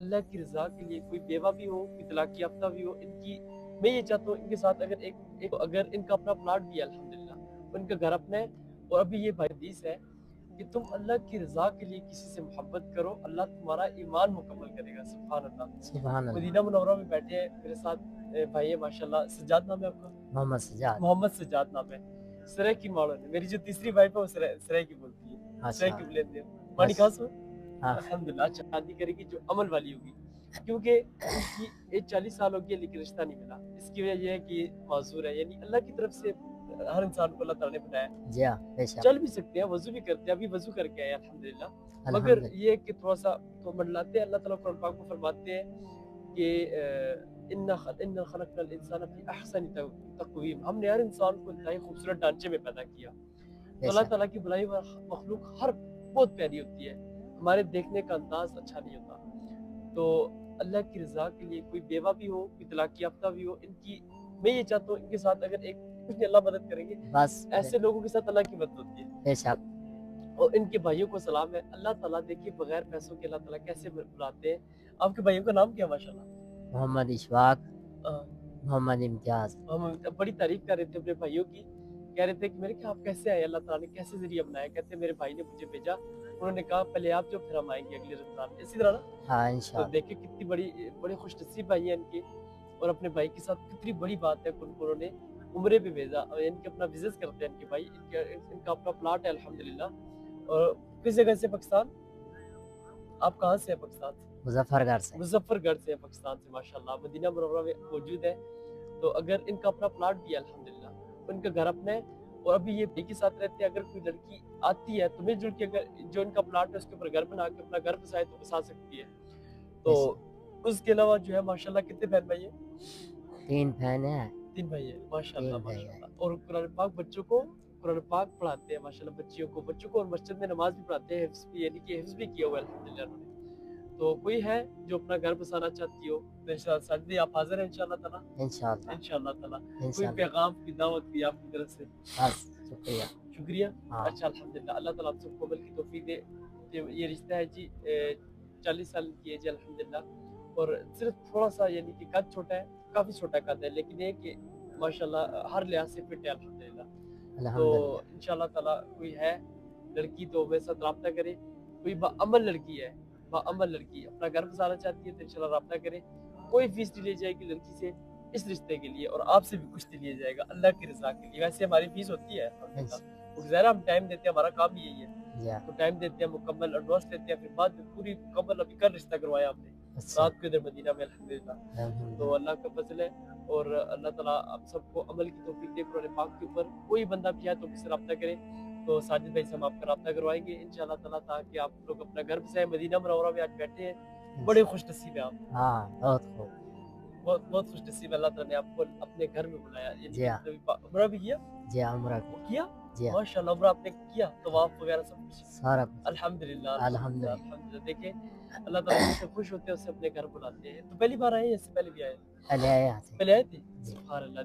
अल्लाह की रज़ा के लिए कोई बेवा भी हो, कोई तलाक याफ्ता भी हो, इनकी मैं ये चाहता हूँ इनके साथ अगर अगर इनका अपना प्लाट भी है अल्हम्दुलिल्लाह, इनका घर अपना है और अभी ये हदीस है कि तुम अल्लाह की रज़ा के लिए किसी से मोहब्बत करो, अल्लाह तुम्हारा ईमान मुकम्मल करेगा। सुभान सुभान अल्लाह। अल्लाह। मदीना मुनव्वरा में बैठे हैं मेरे साथ भाई है माशाल्लाह, सज्जाद नाम है आपका? मोहम्मद सजाद। मोहम्मद सज्जाद नाम है। सराय की माड़ो ने मेरी जो तीसरी वाइफ है वो सराय की बोलती है। सराय माशा की बुलंद है। मानी अल्लाह। खास हो? अल्हम्दुलिल्लाह। अच्छा, शादी करेगी जो अमल वाली होगी, क्योंकि इनकी एज 40 साल हो गई है लेकिन रिश्ता नहीं मिला। इसकी वजह ये है कि माजूर है, यानी अल्लाह की तरफ से हर इंसान को अल्लाह ताला ने बनाया है। जी हाँ, बेशक। चल भी सकते हैं, वज़ू भी करते हैं, अभी वज़ू करके आए अल्हम्दुलिल्लाह। मगर अल्हम्दुलिल्लाह। ये है कि थोड़ा-सा तो मंडलाते हैं। अल्लाह ताला कुरान पाक में फरमाते हैं कि इन्ना खलक़नल इंसाना फ़ी अहसनि तक़वीम, हमने हर इंसान को इंतहाई खूबसूरत ढांचे में पैदा किया। तो अल्लाह बेशक। ताला की बुलाई हुई मखलूक हर बहुत प्यारी होती है, हमारे देखने का अंदाज अच्छा नहीं होता। तो अल्लाह की रज़ा के लिए कोई बेवा भी हो, कोई तलाक याफ्ता भी हो, इनकी मैं ये चाहता हूँ इनके साथ अगर एक कुछ नहीं अल्लाह मदद करेंगे, बस ऐसे लोगों के साथ अल्लाह की मदद होती है। बेशक। और इनके भाइयों को सलाम है। अल्लाह ताला देखिए बगैर पैसों के अल्लाह ताला कैसे बुलाते हैं। आपके भाइयों का नाम क्या है माशाल्लाह? मोहम्मद इशफाक, अ, मोहम्मद इम्तियाज। हम बड़ी तारीफ कर रहे थे अपने भाइयों की, कह रहे थे कि मेरे क्या आप कैसे आए, अल्लाह ताला ने कैसे ज़रिया बनाया? कहते मेरे भाई ने मुझे भेजा, उन्होंने कहा पहले आप जाओ फिर हम आएँगे अगले रमज़ान में, इसी तरह ना? हाँ, तो इंशाअल्लाह। देखिए कितनी बड़ी खुशनसीब भाई हैं इनके, और अपने भाई के साथ कितनी बड़ी बात है कि उनको उन्होंने उम्रे पे भेजा और इनके अपना विज़िट करते हैं इनके भाई, इनका अपना प्लॉट है अल्हम्दुलिल्लाह। और किस जगह से पाकिस्तान? आप कहाँ से हैं पाकिस्तान से? मुज़फ्फरगढ़ से। मुज़फ्फरगढ़ से हैं पाकिस्तान से माशाल्लाह, मदीना मुनव्वरा में मौजूद है। तो अगर इनका अपना प्लॉट भी है अल्हम्दुलिल्लाह, तो इनका घर अपना है और अभी ये भाई के साथ रहते हैं। अगर कोई लड़की आती है तो मिल-जुल के अगर जो इनका प्लॉट है उसके ऊपर घर बना के अपना घर बसाए तो बसा सकती है। तो बेशक। उसके अलावा जो है माशाल्लाह कितने बहन भाई हैं? 3 बहनें हैं। 3 भाई हैं, माशाल्लाह 3 भाई हैं। माशाल्लाह। और कुरान पाक बच्चों को कुरान पाक पढ़ाते हैं माशाल्लाह, बच्चों को और मस्जिद में नमाज भी पढ़ाते हैं, हिफ्ज़ भी, यानी कि हिफ्ज़ भी किया हुआ है अल्हम्दुलिल्लाह उन्होंने। तो कोई है जो अपना घर बसाना चाहती हो तो इंशाअल्लाह सैटरडे आप हाज़िर हैं इंशाअल्लाह ताला? इंशाअल्लाह। इंशाअल्लाह ताला। कोई इंशाअल्लाह। पैगाम, कोई दावत कोई आपकी तरफ से? बस शुक्रिया। शुक्रिया। हाँ। अच्छा अल्हम्दुलिल्लाह, अल्लाह ताला आप सबको अमल की तौफ़ीक दे। ये रिश्ता है जी 40 साल की एज है अल्हम्दुलिल्लाह, और सिर्फ थोड़ा-सा यानी कि कद छोटा है, काफ़ी छोटा कद है, लेकिन ये कि माशाल्लाह हर लिहाज से फिट है अल्हम्दुलिल्लाह। तो अल्हम्दुलिल्लाह। इंशाअल्लाह ताला कोई है लड़की तो मेरे साथ राब्ता करे, कोई बाअमल लड़की है, बाअमल लड़की अपना घर बसाना चाहती है तो इंशाल्लाह राब्ता करे। कोई फीस नहीं ली जाएगी लड़की से इस रिश्ते के लिए, और आपसे भी कुछ नहीं लिया जाएगा अल्लाह की रज़ा के लिए। वैसे हमारी फीस होती है इंश अल्हम्दुलिल्लाह, ज़ाहिर हम टाइम देते हैं, हमारा काम ही यही है। जी हाँ। तो टाइम देते हैं, मुकम्मल एडवांस लेते हैं, फिर बाद में पूरी मुकम्मल अभी कल रिश्ता करवाया हमने अच्छा। रात को इधर मदीना में अल्हम्दुलिल्लाह। तो अल्हम्दुलिल्लाह। अल्लाह का फ़ज़ल है, और अल्लाह ताला आप सबको अमल की तौफ़ीक दे कुरान पाक के ऊपर। कोई बंदा भी है तो मुझसे राब्ता करे, तो साजिद भाई से हम आपका राब्ता करवाएँगे इंशाअल्लाह ताला, ताकि आप लोग अपना घर बसाएँ। मदीना मुनव्वरा में आज बैठे हैं, बड़े खुशनसीब हैं आप। हाँ, बहुत खूब। बहुत बहुत खुशनसीब है, अल्लाह ताला ने आपको अपने घर में बुलाया, यानी जी कि हाँ। कभी उम्रा भी किया? जी हाँ, उम्रा वो की। किया? जी हाँ। माशाल्लाह, उम्रा आपने किया, तवाफ़ वगैरह सब कुछ? सारा कुछ। अल्हम्दुलिल्लाह, अल्हम्दुलिल्लाह, अल्हम्दुलिल्लाह। अल्हम्दुलिल्लाह। देखिए अल्लाह ताला जिससे खुश होते हैं उससे अपने घर बुलाते हैं। तो पहली बार आए हैं या इससे पहले भी आए हैं? पहले आए यहाँ से। पहले आए थे? जी। सुभान अल्लाह।